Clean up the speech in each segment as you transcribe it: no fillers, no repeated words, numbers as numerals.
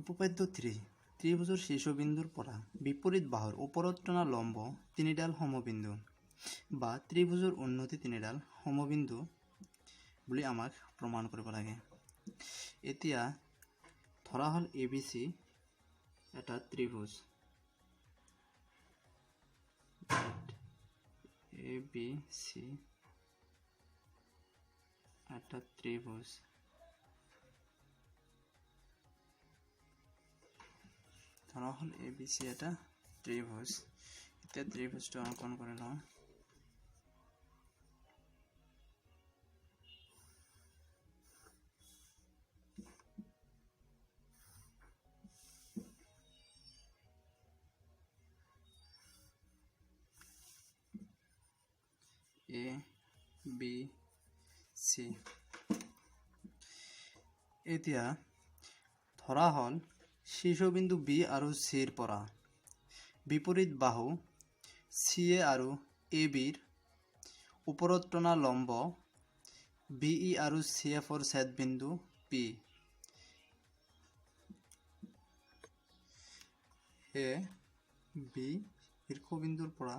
উপপাদ্য 3 ত্ৰিভুজৰ শীৰ্ষবিন্দুৰ পৰা বিপৰীত বাহুৰ ওপৰত টনা লম্ব তিনিডাল সমবিন্দু বা ত্ৰিভুজৰ উন্নতি তিনিডাল সমবিন্দু বুলি আমাক প্ৰমাণ কৰিব লাগে। এতিয়া ধৰা হল ABC এটা ত্ৰিভুজ, ABC এটা ত্ৰিভুজ। ধৰা হল ABC এটা ত্ৰিভুজ। এতিয়া ত্ৰিভুজটো অঙ্কন কৰি লওঁ। ABC এতিয়া ধৰা হল শীৰ্ষবিন্দু B আৰু Cৰ পৰা বিপৰীত বাহু CA আৰু ABৰ ওপৰত টনা লম্ব BE আৰু CFৰ ছেদবিন্দু P B শীৰ্ষবিন্দুৰ পৰা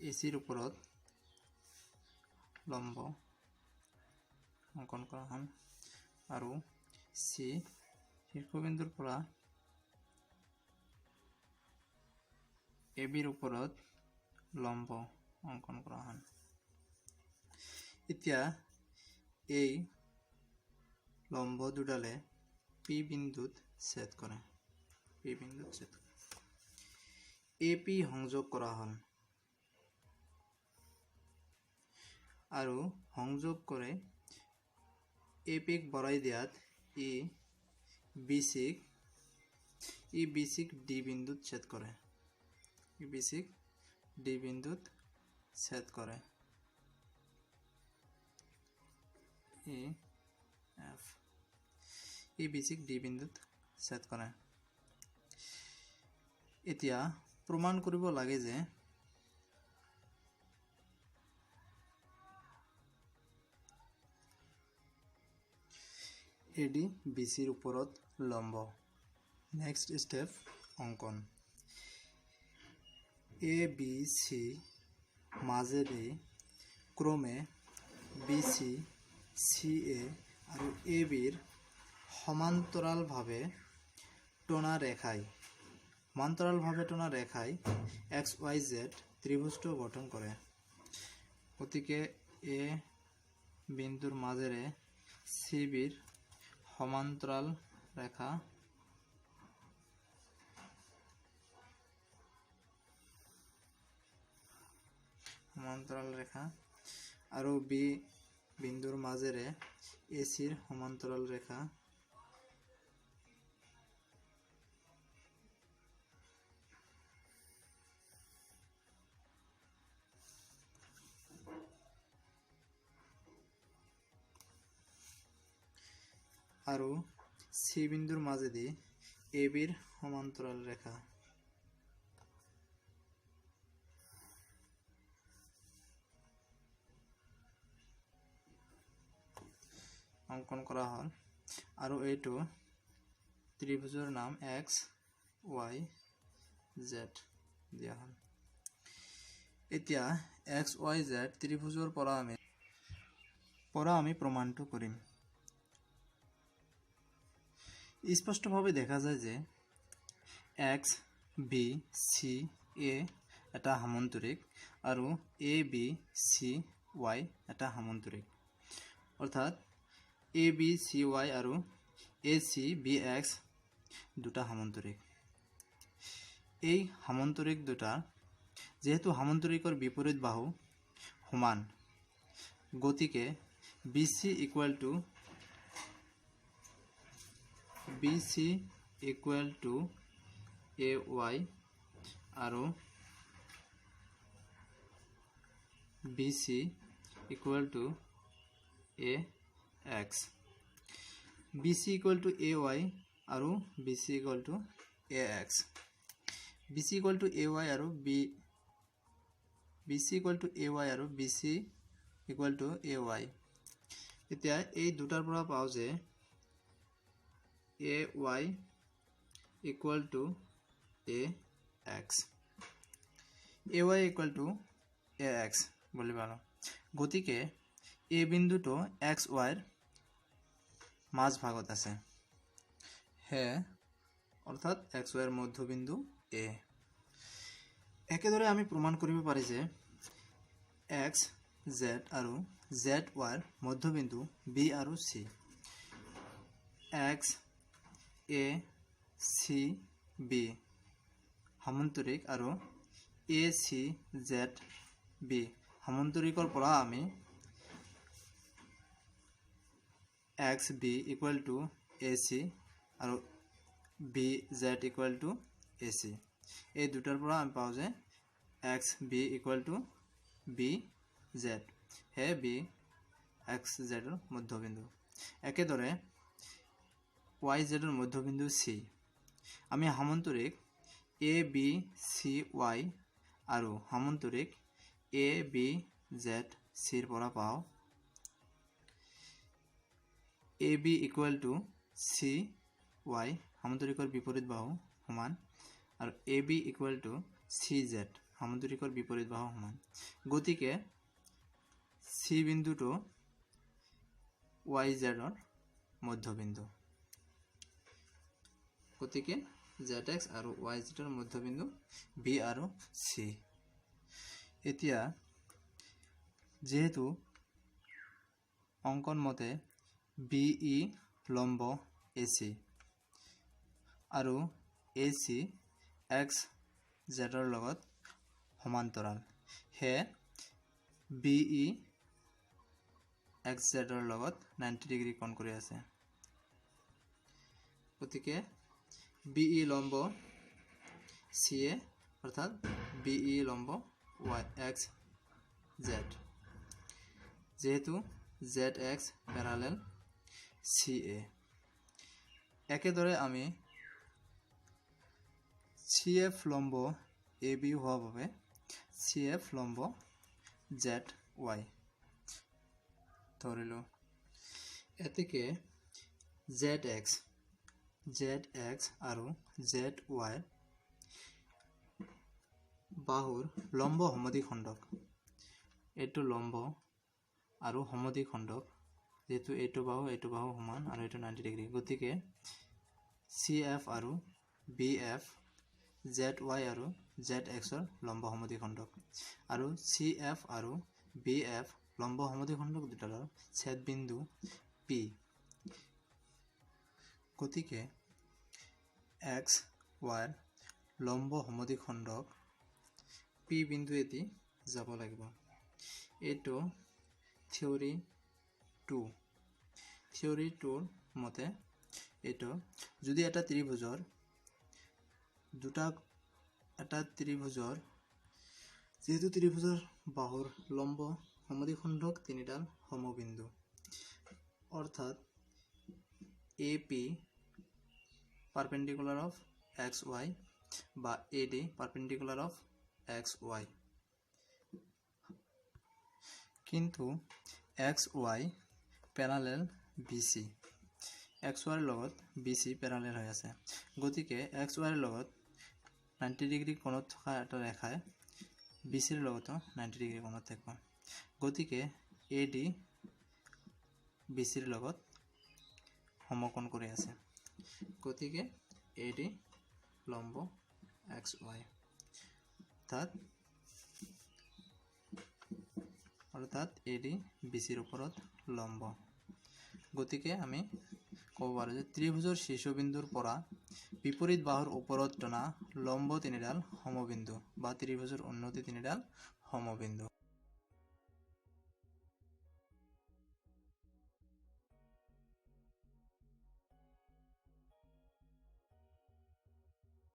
ACৰ ওপৰত লম্ব অঙ্কন কৰা হল আৰু C শীৰ্ষবিন্দুৰ পৰা ABৰ ওপৰত লম্ব অঙ্কন কৰা হল। এতিয়া এই লম্ব দুডালে P বিন্দুত ছেদ কৰে। AP সংযোগ কৰা হল আৰু সংযোগ কৰে APক বঢ়াই দিয়াত BCক D বিন্দুত ছেদ কৰে। BCক D বিন্দুত ছেদ কৰে। BCক D বিন্দুত ছেদ কৰে। এতিয়া প্ৰমাণ কৰিব লাগে যে AD BCৰ ওপৰত লম্ব। নেক্সট স্টেপ অঙ্কন। ABC মাজেদি ক্ৰমে BC CA আৰু ABৰ সমান্তৰালভাৱে টনা ৰেখাই XYZ ত্ৰিভুজটো গঠন কৰে। গতিকে A বিন্দুৰ মাজেৰে CBৰ সমান্তৰাল ৰেখা আৰু B বিন্দুৰ মাজেৰে ACৰ সমান্তৰাল ৰেখা আৰু C বিন্দুৰ মাজেদি ABৰ সমান্তৰাল ৰেখা অঙ্কন কৰা হল আৰু এইটো ত্ৰিভুজৰ নাম XYZ দিয়া হল। এতিয়া XYZ ত্ৰিভুজৰ পৰা আমি প্ৰমাণটো কৰিম। স্পষ্টভাৱে দেখা যায় যে XBCA এটা সামন্তৰিক আৰু ABCY এটা সামন্তৰিক। অৰ্থাৎ ABCY আৰু ACBX দুটা সামন্তৰিক। এই সামন্তৰিক দুটা যেহেতু সামন্তৰিকৰ বিপৰীত বাহু সমান, গতিকে BC ইকুৱেল টু AY আৰু BC equal to AX। BC equal to AY আৰু BC equal to AX। BC equal to AY আৰু BC ইকুৱেল টু AY। এতিয়া এই দুটাৰ পৰা পাওঁ যে AY equal to A x, A Y equal to A x বুলি পালোঁ। গতিকে এই বিন্দুটো এক্স ৱাইৰ মাজ ভাগত আছে, হে অৰ্থাৎ এক্স ৱাইৰ মধ্যবিন্দু এ। একেদৰে আমি প্ৰমাণ কৰিব পাৰি যে এক্স জেড আৰু জেড ৱাইৰ মধ্যবিন্দু বি আৰু C, X A C B সামন্তৰিক আৰু এ চি জেড বি সামন্তৰিকৰ পৰা আমি X B equal to A C আৰু B Z equal to A C, এই দুটাৰ পৰা আমি পাওঁ যে X B equal to B Z, হে বি এক্স জেডৰ মধ্যবিন্দু। একেদৰে ৱাই জেডৰ মধ্যবিন্দু চি, আমি সামন্তৰিক এ বি চি ৱাই আৰু সামন্তৰিক এ বি জেড চিৰ পৰা পাওঁ A B equal to C Y সামন্তৰিকৰ বিপৰীত বাহু সমান আৰু A B equal to C Z সামন্তৰিকৰ বিপৰীত বাহু সমান। গতিকে চি বিন্দুটো ৱাই জেডৰ মধ্যবিন্দু, গতিকে জেড এক্স আৰু ৱাই জেডৰ মধ্যবিন্দু বি আৰু চি। এতিয়া যেহেতু অঙ্কন মতে বি ই লম্ব এ চি আৰু এ চি এক্স জেডৰ লগত সমান্তৰাল, হে বি ই এক্স জেডৰ লগত 90 ডিগ্ৰী কোণ কৰি আছে। গতিকে বি ই লম্ব চি এ অৰ্থাৎ বি ই লম্ব ৱাই এক্স জেড, যেহেতু জেড এক্স প্যাৰালেল চি এ। একেদৰে আমি চি এফ লম্ব এ বি হোৱাৰ বাবে চি এফ লম্ব জেড ৱাই ধৰিলোঁ। এতেকে জেড এক্স আৰু জেড ৱাই বাহুৰ লম্ব সমদ্বিখণ্ডক, এইটো লম্ব আৰু সমদ্বিখণ্ডক, যেহেতু এইটো বাহু সমান আৰু এইটো 90 ডিগ্ৰী, গতিকে চি এফ আৰু বি এফ জেড ৱাই আৰু জেড এক্সৰ লম্ব সমদ্বিখণ্ডক আৰু চি এফ আৰু বি এফ লম্ব সমদ্বিখণ্ডক দুটাৰ ছেদবিন্দু পি। গতিকে এক্স ৱাইৰ লম্ব সমদ্বিখণ্ডক পি বিন্দু এটি যাব লাগিব। এইটো থিওৰি 2 মতে এইটো যদি এটা ত্ৰিভুজৰ যেহেতু ত্ৰিভুজৰ বাহুৰ লম্ব সমদ্বিখণ্ডক তিনিডাল সমবিন্দু, অৰ্থাৎ A P perpendicular of X Y বা AD perpendicular of X Y, কিন্তু X Y parallel BC, X ওয়াইৰ লগত বিসি প্যাৰালেল হৈ আছে। গতিকে এক্স ওয়াইৰ লগত 90 ডিগ্ৰী কোণত থকা এটা ৰেখাই বিসিৰ লগতো 90 ডিগ্ৰী কোণত থাকিব। গতিকে এডি বিসিৰ লগত সমকোণ কৰি আছে, গতিকে এডি লম্ব এক্স ওয়াই অৰ্থাৎ এডি বিসিৰ ওপৰত লম্ব। গতিকে আমি ক'ব পাৰোঁ যে ত্ৰিভুজৰ শীৰ্ষবিন্দুৰ পৰা বিপৰীত বাহুৰ ওপৰত টনা লম্ব তিনিডাল সমবিন্দু বা ত্ৰিভুজৰ উন্নতি তিনিডাল সমবিন্দু।